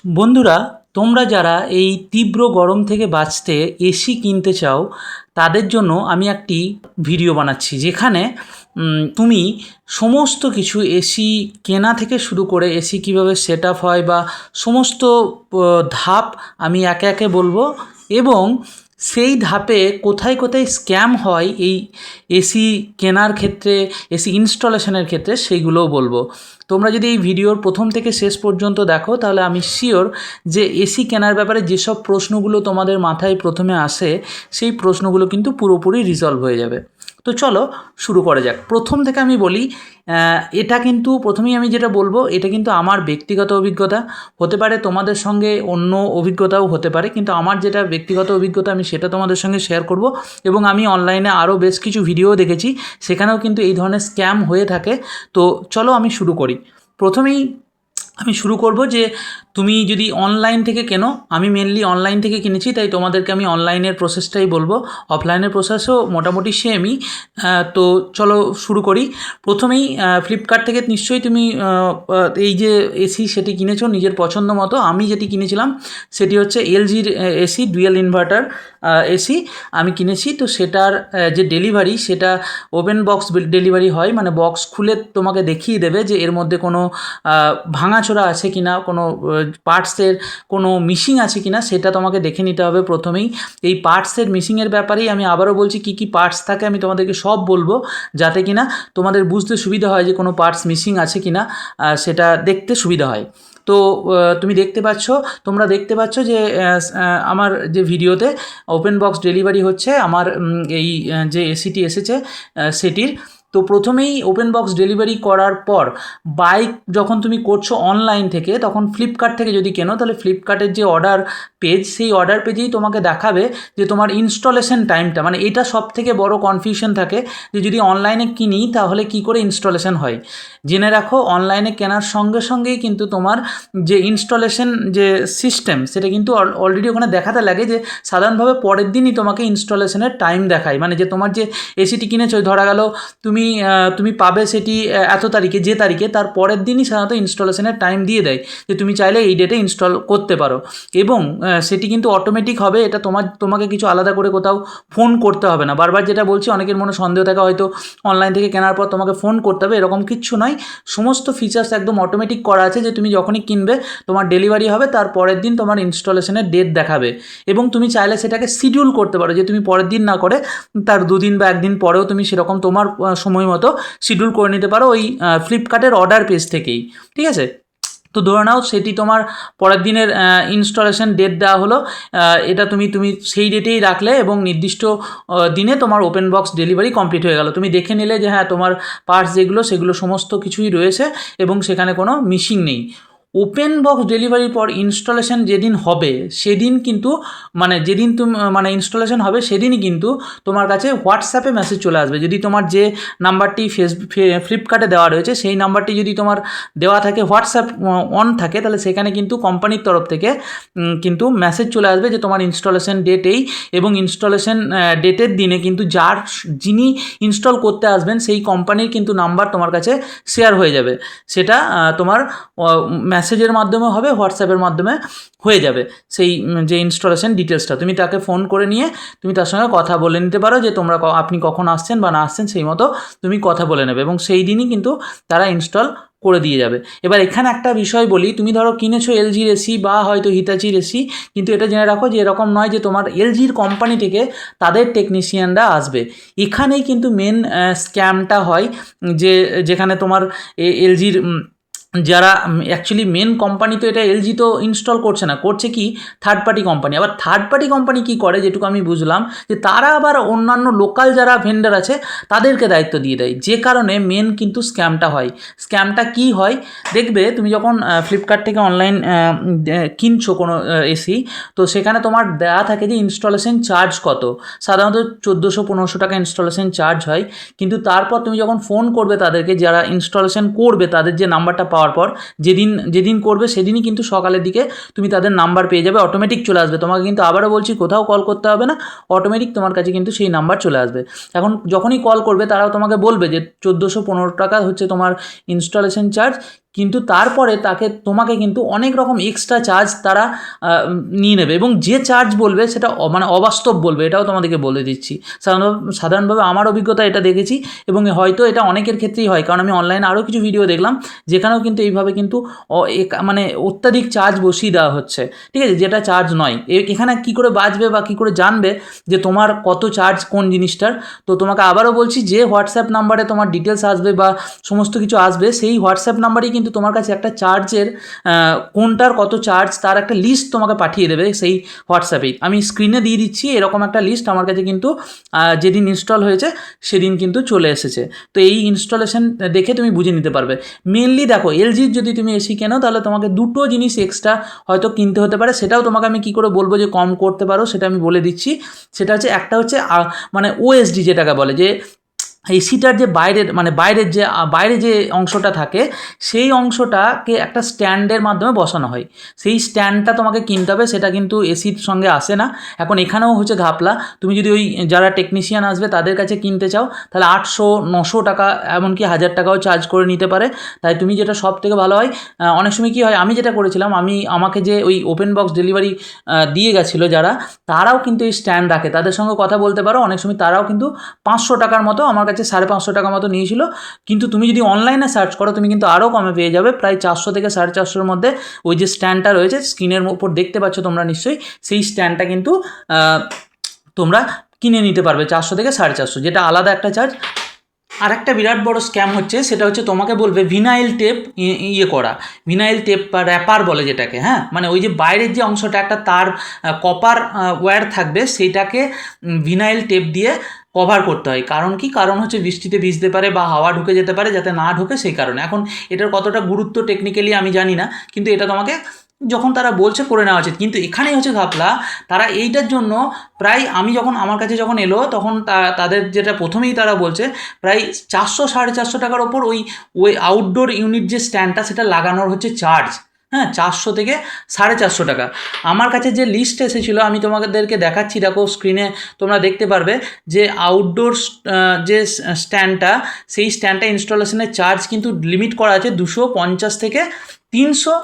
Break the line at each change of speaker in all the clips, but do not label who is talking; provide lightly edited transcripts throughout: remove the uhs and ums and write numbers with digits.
বন্ধুরা, তোমরা যারা এই তীব্র গরম থেকে বাঁচতে এসি কিনতে চাও তাদের জন্য আমি একটি ভিডিও বানাচ্ছি, যেখানে তুমি সমস্ত কিছু এসি কেনা থেকে শুরু করে এসি কীভাবে সেট আপ হয় বা সমস্ত ধাপ আমি একে একে বলবো, এবং সেই ধাপে কোথায় কোথায় স্ক্যাম হয় এই এসি কেনার ক্ষেত্রে, এসি ইনস্টলেশনের ক্ষেত্রে, সেইগুলোও বলবো। তোমরা যদি এই ভিডিওর প্রথম থেকে শেষ পর্যন্ত দেখো তাহলে আমি শিওর যে এসি কেনার ব্যাপারে যেসব প্রশ্নগুলো তোমাদের মাথায় প্রথমে আসে সেই প্রশ্নগুলো কিন্তু পুরোপুরি রিজলভ হয়ে যাবে। তো চলো শুরু করা যাক। প্রথম থেকে আমি বলি, এটা কিন্তু প্রথমেই আমি যেটা বলবো এটা কিন্তু আমার ব্যক্তিগত অভিজ্ঞতা, হতে পারে তোমাদের সঙ্গে অন্য অভিজ্ঞতাও হতে পারে, কিন্তু আমার যেটা ব্যক্তিগত অভিজ্ঞতা আমি সেটা তোমাদের সঙ্গে শেয়ার করব। এবং আমি অনলাইনে আরও বেশ কিছু ভিডিও দেখেছি, সেখানেও কিন্তু এই ধরনের স্ক্যাম হয়ে থাকে। তো চলো আমি শুরু করি। প্রথমেই আমি শুরু করব যে তুমি যদি অনলাইন থেকে কেনো, আমি মেনলি অনলাইন থেকে কিনেছি তাই তোমাদেরকে আমি অনলাইনের প্রসেসটাই বলবো, অফলাইনের প্রসেসও মোটামুটি সেমই। তো চলো শুরু করি। প্রথমেই ফ্লিপকার্ট থেকে নিশ্চয়ই তুমি এই যে এসি সেটি কিনেছো নিজের পছন্দ মতো। আমি যেটি কিনেছিলাম সেটি হচ্ছে এলজির এসি ডুয়েল ইনভার্টার এসি আমি কিনেছি। তো সেটার যে ডেলিভারি সেটা ওপেন বক্স ডেলিভারি হয়, মানে বক্স খুলে তোমাকে দেখিয়ে দেবে যে এর মধ্যে কোনো ভাঙাচোরা আছে কি না, কোনো পার্টসের কোনো মিসিং আছে কি না, সেটা তোমাকে দেখে নিতে হবে প্রথমেই। এই পার্টসের মিসিংয়ের ব্যাপারেই আমি আবারও বলছি, কী কী পার্টস থাকে আমি তোমাদেরকে সব বলবো, যাতে কি না তোমাদের বুঝতে সুবিধা হয় যে কোনো পার্টস মিসিং আছে কি না, সেটা দেখতে সুবিধা হয়। তো তুমি তোমরা দেখতে পাচ্ছ যে আমার যে ভিডিওতে ওপেন বক্স ডেলিভারি হচ্ছে আমার এই যে এসিটি এসেছে সেটির। তো প্রথমেই ওপেন বক্স ডেলিভারি করার পর বাইক যখন তুমি করছো অনলাইন থেকে, তখন ফ্লিপকার্ট থেকে যদি কেনো তাহলে ফ্লিপকার্টের যে অর্ডার পেজ, সেই অর্ডার পেজেই তোমাকে দেখাবে যে তোমার ইনস্টলেশন টাইমটা, মানে এটা সব থেকে বড় কনফিউশন থাকে যে যদি অনলাইনে কিনি তাহলে কি করে ইনস্টলেশন হয়। জেনে রাখো, অনলাইনে কেনার সঙ্গে সঙ্গেই কিন্তু তোমার যে ইনস্টলেশন যে সিস্টেম সেটা কিন্তু অলরেডি ওখানে দেখাতে লাগে, যে সাধারণভাবে পরের দিনই তোমাকে ইনস্টলেশনের টাইম দেখায়। মানে যে তোমার যে এসিটি কিনেছো, ধরা গেল তুমি পাবে সেটি এত তারিখে, যে তারিখে তার পরের দিনই সাধারণত ইনস্টলেশনের টাইম দিয়ে দেয়, যে তুমি চাইলে এই ডেটে ইনস্টল করতে পারো। এবং সেটি কিন্তু অটোমেটিক হবে, এটা তোমাকে কিছু আলাদা করে কোথাও ফোন করতে হবে না। বারবার যেটা বলছি, অনেকের মনে সন্দেহ থাকে হয়তো অনলাইন থেকে কেনার পর তোমাকে ফোন করতে হবে, এরকম কিচ্ছু নয়। সমস্ত ফিচার্স একদম অটোমেটিক করা আছে, যে তুমি যখনই কিনবে তোমার ডেলিভারি হবে তার পরের দিন তোমার ইনস্টলেশনের ডেট দেখাবে। এবং তুমি চাইলে সেটাকে শিডিউল করতে পারো, যে তুমি পরের দিন না করে তার দুদিন বা একদিন পরেও তুমি সেরকম তোমার সময় মতো শিডিউল করে নিতে পারো ওই ফ্লিপকার্টের অর্ডার পেজ থেকেই। ঠিক আছে? তো ধরে নাও সেটি তোমার পরের দিনের ইনস্টলেশন ডেট দেওয়া হলো, এটা তুমি সেই ডেটেই রাখলে এবং নির্দিষ্ট দিনে তোমার ওপেন বক্স ডেলিভারি কমপ্লিট হয়ে গেল। তুমি দেখে নিলে যে হ্যাঁ, তোমার পার্টস যেগুলো সেগুলো সমস্ত কিছুই রয়েছে এবং সেখানে কোনো মিসিং নেই। ওপেন বক্স ডেলিভারির পর ইনস্টলেশন যেদিন হবে সেদিন কিন্তু, যেদিন তুমি ইনস্টলেশন হবে সেদিনই কিন্তু তোমার কাছে হোয়াটসঅ্যাপে মেসেজ চলে আসবে। যদি তোমার যে নাম্বারটি ফ্লিপকার্টে দেওয়া রয়েছে সেই নাম্বারটি যদি তোমার দেওয়া থাকে, হোয়াটসঅ্যাপ অন থাকে, তাহলে সেখানে কিন্তু কোম্পানির তরফ থেকে কিন্তু মেসেজ চলে আসবে যে তোমার ইনস্টলেশন ডেট এই, এবং ইনস্টলেশন ডেটের দিনে কিন্তু যিনি ইনস্টল করতে আসবেন সেই কোম্পানির কিন্তু নাম্বার তোমার কাছে শেয়ার হয়ে যাবে। সেটা তোমার মেসেজের মাধ্যমে হবে, হোয়াটসঅ্যাপের মাধ্যমে হয়ে যাবে। সেই যে ইনস্টলেশন ডিটেলসটা তুমি তাকে ফোন করে নিয়ে তুমি তার সঙ্গে কথা বলে নিতে পারো, যে আপনি কখন আসছেন বা না আসছেন সেই মতো তুমি কথা বলে নেবে, এবং সেই দিনই কিন্তু তারা ইনস্টল করে দিয়ে যাবে। এবার এখানে একটা বিষয় বলি, তুমি ধরো কিনেছো এলজির এসি বা হয়তো হিতাচির এসি, কিন্তু এটা জেনে রাখো যে এরকম নয় যে তোমার এলজির কোম্পানি থেকে তাদের টেকনিশিয়ানরা আসবে। এখানেই কিন্তু মেন স্ক্যামটা হয়, যেখানে তোমার এলজির যারা অ্যাকচুয়ালি মেন কোম্পানি, তো এটা এলজি তো ইনস্টল করছে না, করছে কি থার্ড পার্টি কোম্পানি। আবার থার্ড পার্টি কোম্পানি কী করে, যেটুকু আমি বুঝলাম, যে তারা আবার অন্যান্য লোকাল যারা ভেন্ডার আছে তাদেরকে দায়িত্ব দিয়ে দেয়, যে কারণে মেন কিন্তু স্ক্যামটা হয়। স্ক্যামটা কি হয় দেখবে, তুমি যখন ফ্লিপকার্ট থেকে অনলাইন কিনছো কোনো এসি, তো সেখানে তোমার দেওয়া থাকে যে ইনস্টলেশন চার্জ কত, সাধারণত 1400-1500 টাকা ইনস্টলেশন চার্জ হয়। কিন্তু তারপর তুমি যখন ফোন করবে তাদেরকে, যারা ইনস্টলেশন করবে তাদের যে নাম্বারটা পাওয়ার পর, যেদিন করবে সেদিনই কিন্তু সকালের দিকে তুমি তাদের নাম্বার পেয়ে যাবে, অটোমেটিক চলে আসবে। তোমাকে কিন্তু আবারও বলছি, কোথাও কল করতে হবে না, অটোমেটিক তোমার কাছে কিন্তু সেই নাম্বার চলে আসবে। এখন যখনই কল করবে তারাও তোমাকে বলবে যে 1415 টাকা হচ্ছে তোমার ইনস্টলেশন চার্জ, কিন্তু তারপরে তোমাকে কিন্তু অনেক রকম এক্সট্রা চার্জ তারা নিয়ে নেবে, এবং যে চার্জ বলবে সেটা মানে অবাস্তব বলবে, এটাও তোমাদেরকে বলে দিচ্ছি। সাধারণভাবে আমার অভিজ্ঞতা এটা দেখেছি, এবং হয়তো এটা অনেকের ক্ষেত্রেই হয়, কারণ আমি অনলাইনে আরও কিছু ভিডিও দেখলাম যেখানেও কিন্তু এইভাবে কিন্তু মানে অত্যাধিক চার্জ বসিয়ে দেওয়া হচ্ছে, ঠিক আছে, যেটা চার্জ নয়। এখানে কি করে বাঁচবে বা কী করে জানবে যে তোমার কত চার্জ কোন জিনিসটার? তো তোমাকে আবারও বলছি, যে হোয়াটসঅ্যাপ নাম্বারে তোমার ডিটেলস আসবে বা সমস্ত কিছু আসবে, সেই হোয়াটসঅ্যাপ নাম্বারেই কিন্তু তোমার কাছে একটা চার্জের কোনটার কত চার্জ তার একটা লিস্ট তোমাকে পাঠিয়ে দেবে সেই হোয়াটসঅ্যাপেই। আমি স্ক্রিনে দিয়ে দিচ্ছি এরকম একটা লিস্ট, আমার কাছে কিন্তু যেদিন ইনস্টল হয়েছে সেদিন কিন্তু চলে এসেছে। তো এই ইনস্টলেশন দেখে তুমি বুঝে নিতে পারবে। মেনলি দেখো, এলজির যদি তুমি এসি কেনো তাহলে তোমাকে দুটো জিনিস এক্সট্রা হয়তো কিনতে হতে পারে, সেটাও তোমাকে আমি কী করে বলবো যে কম করতে পারো, সেটা আমি বলে দিচ্ছি। সেটা হচ্ছে, একটা হচ্ছে মানে ওএসডি যেটাকে বলে, যে এসিটার যে বাইরে যে অংশটা থাকে সেই অংশটাকে একটা স্ট্যান্ডের মাধ্যমে বসানো হয়, সেই স্ট্যান্ডটা তোমাকে কিনতে হবে, সেটা কিন্তু এসির সঙ্গে আসে না। এখন এখানেও হচ্ছে ঘাপলা, তুমি যদি ওই যারা টেকনিশিয়ান আসবে তাদের কাছে কিনতে চাও তাহলে 800-900 টাকা, এমনকি 1000 টাকাও চার্জ করে নিতে পারে। তাই তুমি যেটা সব থেকে ভালো হয়, অনেক সময় কী হয়, আমি যেটা করেছিলাম, আমাকে যে ওই ওপেন বক্স ডেলিভারি দিয়ে গেছিলো যারা, তারাও কিন্তু এই স্ট্যান্ড রাখে, তাদের সঙ্গে কথা বলতে পারো, অনেক সময় তারাও কিন্তু 500 টাকার মতো, আমার কাছে 550 টাকা মতো নিয়েছিল। কিন্তু তুমি যদি অনলাইনে সার্চ করো তুমি কিন্তু আরও কমে পেয়ে যাবে, প্রায় 400 থেকে 450-এর মধ্যে। ওই যে স্ট্যান্ডটা রয়েছে স্ক্রিনের উপর দেখতে পাচ্ছ তোমরা নিশ্চয়ই, সেই স্ট্যান্ডটা কিন্তু তোমরা কিনে নিতে পারবে 400 থেকে 450, যেটা আলাদা একটা চার্জ। আর একটা বিরাট বড় স্ক্যাম হচ্ছে, সেটা হচ্ছে তোমাকে বলবে ভিনাইল টেপ করা, ভিনাইল টেপ বা র্যাপার বলে যেটাকে, হ্যাঁ, মানে ওই যে বাইরের যে অংশটা একটা তার কপার ওয়্যার থাকবে, সেইটাকে ভিনাইল টেপ দিয়ে কভার করতে হয়। কারণ কি? কারণ হচ্ছে বৃষ্টিতে ভিজতে পারে বা হাওয়া ঢুকে যেতে পারে, যাতে না ঢোকে সেই কারণে। এখন এটার কতটা গুরুত্ব টেকনিক্যালি আমি জানি না, কিন্তু এটা তোমাকে যখন তারা বলছে করে নেওয়া উচিত। কিন্তু এখানেই হচ্ছে ঘাপলা, তারা এইটার জন্য প্রায়, আমার কাছে যখন এলো তখন তাদের যেটা প্রথমেই তারা বলছে প্রায় 400-450 টাকার ওপর ওই আউটডোর ইউনিট যে স্ট্যান্ডটা সেটা লাগানোর হচ্ছে চার্জ, হ্যাঁ, 400 থেকে 450 টাকা। আমার কাছে যে লিস্ট এসেছিলো আমি তোমাদেরকে দেখাচ্ছি, দেখো স্ক্রিনে তোমরা দেখতে পারবে যে আউটডোর যে স্ট্যান্ডটা, সেই স্ট্যান্ডটা ইনস্টলেশনের চার্জ কিন্তু লিমিট করা আছে 250 থেকে 300,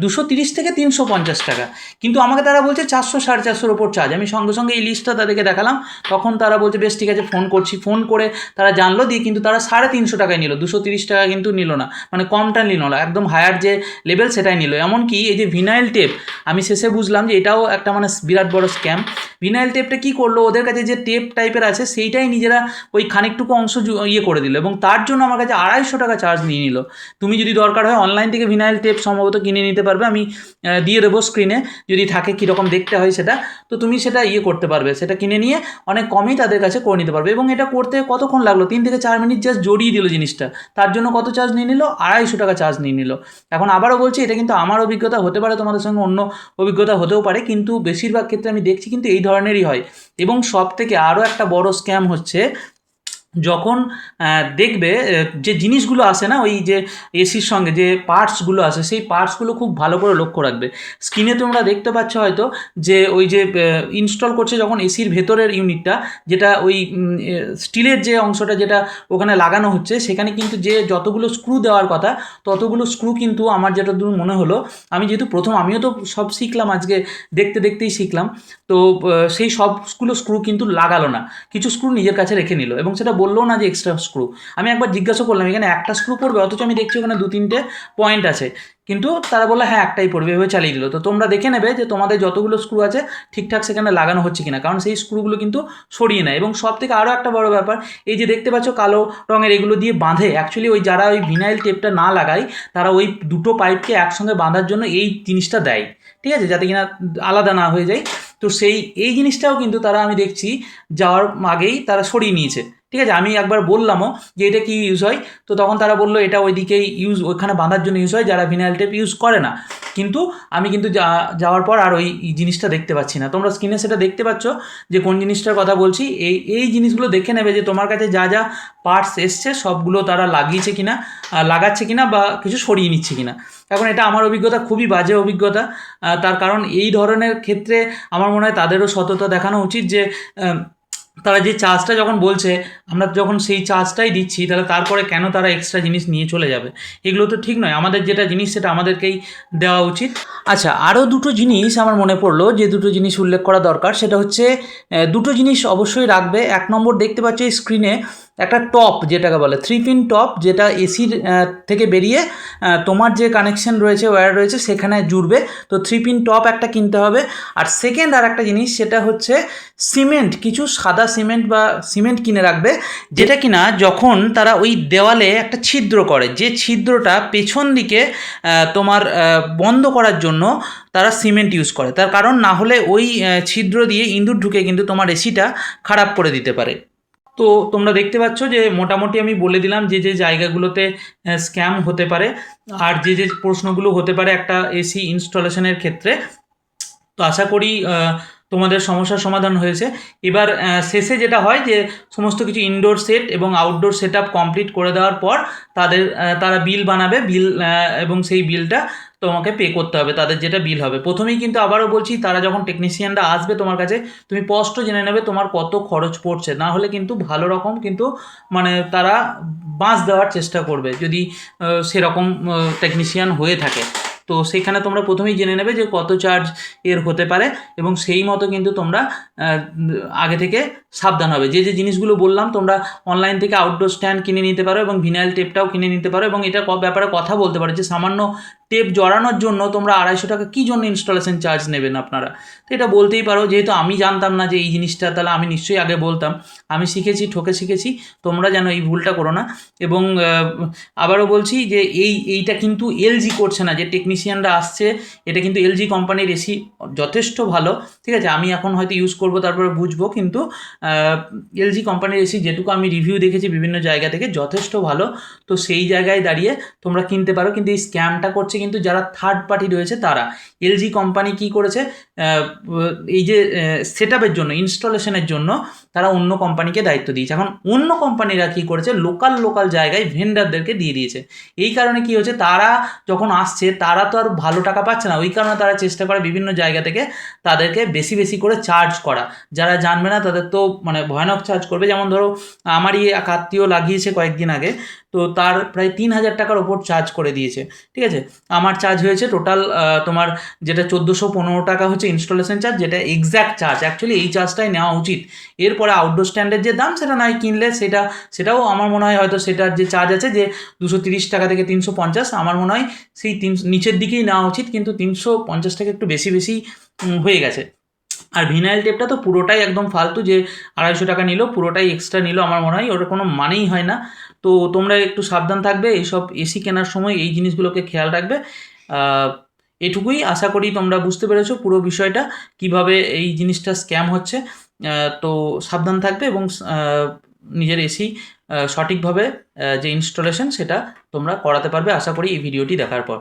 230 থেকে 350 টাকা। কিন্তু আমাকে তারা বলছে 400-450 ওপর চার্জ। আমি সঙ্গে সঙ্গে এই লিস্টটা তাদেরকে দেখালাম, তখন তারা বলছে বেশ ঠিক আছে, ফোন করছি। ফোন করে তারা জানলো, দিয়ে কিন্তু তারা 350 টাকায় নিল, 230 টাকা কিন্তু নিল না, মানে কমটা নিল না, একদম হায়ার যে লেভেল সেটাই নিল। এমনকি এই যে ভিনাইল টেপ, আমি শেষে বুঝলাম যে এটাও একটা মানে বিরাট বড় স্ক্যাম। ভিনাইল টেপটা কী করলো, ওদের কাছে যে টেপ টাইপের আছে সেইটাই নিজেরা ওই খানিকটুকু অংশ করে দিল, এবং তার জন্য আমার কাছে 250 টাকা চার্জ নিয়ে নিল। তুমি যদি দরকার হয় অনলাইন থেকে ভিনাইল টেপ সম্ভবত কিনে নিতে পারবে, আমি দিয়ে দেবো স্ক্রিনে, যদি থাকে কীরকম দেখতে হয় সেটা, তো তুমি সেটা করতে পারবে, সেটা কিনে নিয়ে অনেক কমেই তাদের কাছে করে নিতে পারবে। এবং এটা করতে কতক্ষণ লাগলো, 3 থেকে 4 মিনিট জাস্ট জড়িয়ে দিল জিনিসটা, তার জন্য কত চার্জ নিয়ে নিল? 250 টাকা চার্জ নিয়ে নিল। এখন আবারও বলছি, এটা কিন্তু আমার অভিজ্ঞতা, হতে পারে তোমাদের সঙ্গে অন্য অভিজ্ঞতা হতেও পারে, কিন্তু বেশিরভাগ ক্ষেত্রে আমি দেখছি কিন্তু এই ধরনেরই হয়। এবং সব থেকে আরও একটা বড় স্ক্যাম হচ্ছে, যখন দেখবে যে জিনিসগুলো আসে না, ওই যে এসির সঙ্গে যে পার্টসগুলো আসে, সেই পার্টসগুলো খুব ভালো করে লক্ষ্য রাখবে। স্ক্রিনে তোমরা দেখতে পাচ্ছ হয়তো যে ওই যে ইনস্টল করছে যখন এসির ভেতরের ইউনিটটা, যেটা ওই স্টিলের যে অংশটা যেটা ওখানে লাগানো হচ্ছে, সেখানে কিন্তু যে যতগুলো স্ক্রু দেওয়ার কথা ততগুলো স্ক্রু কিন্তু, আমার যেটা দূর মনে হলো, আমি যেহেতু আমিও তো সব শিখলাম আজকে, দেখতে দেখতেই শিখলাম, তো সেই সবগুলো স্ক্রু কিন্তু লাগালো না, কিছু স্ক্রু নিজের কাছে রেখে নিল, এবং সেটা বললো না যে এক্সট্রা স্ক্রু। আমি একবার জিজ্ঞাসা করলাম এখানে একটা স্ক্রু পড়বে, অথচ আমি দেখছি ওখানে 2-3টে পয়েন্ট আছে, কিন্তু তারা বললো হ্যাঁ একটাই পড়বে, এভাবে চালিয়ে দিল। তো তোমরা দেখে নেবে যে তোমাদের যতগুলো স্ক্রু আছে ঠিকঠাক সেখানে লাগানো হচ্ছে কিনা, কারণ সেই স্ক্রুগুলো কিন্তু সরিয়ে নেয়। এবং সব থেকে আরও একটা বড় ব্যাপার, এই যে দেখতে পাচ্ছ কালো রঙের এগুলো দিয়ে বাঁধে, অ্যাকচুয়ালি ওই যারা ওই ভিনাইল টেপটা না লাগায় তারা ওই দুটো পাইপকে একসঙ্গে বাঁধার জন্য এই জিনিসটা দেয়, ঠিক আছে, যাতে কিনা আলাদা না হয়ে যায়। তো এই জিনিসটাও কিন্তু তারা, আমি দেখছি যাওয়ার আগেই তারা সরিয়ে নিয়েছে, ঠিক আছে। আমি একবার বললামও যে এটা কি ইউজ হয়, তো তখন তারা বললো এটা ওইদিকেই ওইখানে বাঁধার জন্য ইউজ হয়, যারা ভিনাইল টেপ ইউজ করে না। কিন্তু আমি কিন্তু যাওয়ার পর আর ওই জিনিসটা দেখতে পাচ্ছি না। তোমরা স্ক্রিনে সেটা দেখতে পাচ্ছ যে কোন জিনিসটার কথা বলছি। এই জিনিসগুলো দেখে নেবে যে তোমার কাছে যা যা পার্টস এসছে সবগুলো তারা লাগিয়েছে কিনা, লাগাচ্ছে কিনা, বা কিছু সরিয়ে নিচ্ছে কিনা। এখন এটা আমার অভিজ্ঞতা খুবই বাজে অভিজ্ঞতা, তার কারণ এই ধরনের ক্ষেত্রে আমার মনে হয় তাদেরও সততা দেখানো উচিত, যে তারা যে চার্জটা যখন বলছে, আমরা যখন সেই চার্জটাই দিচ্ছি, তাহলে তারপরে কেন তারা এক্সট্রা জিনিস নিয়ে চলে যাবে? এগুলো তো ঠিক নয়। আমাদের যেটা জিনিস সেটা আমাদেরকেই দেওয়া উচিত। আচ্ছা, আরও দুটো জিনিস আমার মনে পড়লো, যে দুটো জিনিস উল্লেখ করা দরকার, সেটা হচ্ছে দুটো জিনিস অবশ্যই রাখবে। এক নম্বর, দেখতে পাচ্ছ এই স্ক্রিনে একটা টপ, যেটাকে বলে 3 পিন টপ, যেটা এসির থেকে বেরিয়ে তোমার যে কানেকশন রয়েছে, ওয়্যার রয়েছে, সেখানে জুড়বে। তো 3 পিন টপ একটা কিনতে হবে। আর সেকেন্ড আর একটা জিনিস, সেটা হচ্ছে সিমেন্ট, কিছু সাদা সিমেন্ট বা সিমেন্ট কিনে রাখবে, যেটা কিনা যখন তারা ওই দেওয়ালে একটা ছিদ্র করে, যে ছিদ্রটা পেছন দিকে তোমার বন্ধ করার জন্য তারা সিমেন্ট ইউজ করে। তার কারণ না হলে ওই ছিদ্র দিয়ে ইঁদুর ঢুকে কিন্তু তোমার এসিটা খারাপ করে দিতে পারে। তো তোমরা দেখতে পাচ্ছ যে মোটামুটি আমি বলে দিলাম যে যে জায়গাগুলোতে স্ক্যাম হতে পারে আর যে যে প্রশ্নগুলো হতে পারে একটা এসি ইনস্টলেশনের ক্ষেত্রে। তো আশা করি তোমাদের সমস্যার সমাধান হয়েছে। এবার শেষে যেটা হয় যে সমস্ত কিছু ইনডোর সেট এবং আউটডোর সেট আপ কমপ্লিট করে দেওয়ার পর তারা বিল বানাবে, বিল এবং সেই বিলটা তোমাকে পে করতে হবে, তাদের যেটা বিল হবে। প্রথমেই কিন্তু আবারও বলছি, তারা যখন টেকনিশিয়ানরা আসবে তোমার কাছে, তুমি স্পষ্ট জেনে নেবে তোমার কত খরচ পড়ছে। না হলে কিন্তু ভালো রকম কিন্তু মানে তারা বাঁশ দেওয়ার চেষ্টা করবে, যদি সেরকম টেকনিশিয়ান হয়ে থাকে। তো সেখানে তোমরা প্রথমেই জেনে নেবে যে কত চার্জ এর হতে পারে, এবং সেই মতো কিন্তু তোমরা আগে থেকে সাবধান হবে। যে যে জিনিসগুলো বললাম, তোমরা অনলাইন থেকে আউটডোর স্ট্যান্ড কিনে নিতে পারো এবং ভিনাইল টেপটাও কিনে নিতে পারো, এবং এটা ব্যাপারে কথা বলতে পারো যে সামান্য টেপ জড়ানোর জন্য তোমরা 250 টাকা কী জন্য ইনস্টলেশন চার্জ নেবেন আপনারা। তো এটা বলতেই পারো, যেহেতু আমি জানতাম না যে এই জিনিসটা, তাহলে আমি নিশ্চয়ই আগে বলতাম। আমি শিখেছি, ঠকে শিখেছি, তোমরা যেন এই ভুলটা করো না। এবং আবারও বলছি যে এইটা কিন্তু এলজি করছে না, যে টেকনিশিয়ানরা আসছে, এটা কিন্তু এলজি কোম্পানির এসি যথেষ্ট ভালো। ঠিক আছে, আমি এখন হয়তো ইউজ করবো, তারপরে বুঝবো, কিন্তু এলজি কোম্পানির এসি যেটুকু আমি রিভিউ দেখেছি বিভিন্ন জায়গা থেকে, যথেষ্ট ভালো। তো সেই জায়গায় দাঁড়িয়ে তোমরা কিনতে পারো। কিন্তু এই স্ক্যামটা করছে কিন্তু যারা থার্ড পার্টি রয়েছে তারা। এলজি কোম্পানি কি করেছে, এই যে সেট আপের জন্য, ইনস্টলেশনের জন্য তারা অন্য কোম্পানিকে দায়িত্ব দিয়েছে। এখন অন্য কোম্পানিরা কী করেছে, লোকাল জায়গায় ভেন্ডারদেরকে দিয়ে দিয়েছে। এই কারণে কি হচ্ছে, তারা যখন আসছে তারা তো আর ভালো টাকা পাচ্ছে না, ওই কারণে তারা চেষ্টা করে বিভিন্ন জায়গা থেকে তাদেরকে বেশি করে চার্জ করা। যারা জানবে না তাদের তো মানে ভয়ানক চার্জ করবে। যেমন ধরো, আমারই এক আত্মীয় লাগিয়েছে কয়েকদিন আগে, তো তার প্রায় 3000 টাকার ওপর চার্জ করে দিয়েছে। ঠিক আছে, আমার চার্জ হয়েছে টোটাল তোমার যেটা 1415 টাকা হচ্ছে ইনস্টলেশন চার্জ, যেটা এক্স্যাক্ট চার্জ। অ্যাকচুয়ালি এই চার্জটাই নেওয়া উচিত। এরপরে আউটডোর স্ট্যান্ডের যে দাম, সেটা নয় কিনলে সেটাও আমার মনে হয় হয়তো সেটার যে চার্জ আছে যে 230 টাকা থেকে 350, আমার মনে হয় সেই নিচের দিকেই নেওয়া উচিত, কিন্তু 350 টাকা একটু বেশি হয়ে গেছে। আর ভিনাইল টেপটা তো পুরোটাই একদম ফালতু, যে 250 টাকা নিল, পুরোটাই এক্সট্রা নিল, আমার মনে হয় ওর কোনো মানেই হয় না। তো তোমরা একটু সাবধান থাকবে এইসব এসি কেনার সময়, এই জিনিসগুলোকে খেয়াল রাখবে। এটুকুই আশা করি তোমরা বুঝতে পেরেছো পুরো বিষয়টা, কিভাবে এই জিনিসটা স্ক্যাম হচ্ছে। তো সাবধান থাকবে এবং নিজের এসি সঠিকভাবে যে ইনস্টলেশন সেটা তোমরা করাতে পারবে, আশা করি এই ভিডিওটি দেখার পর।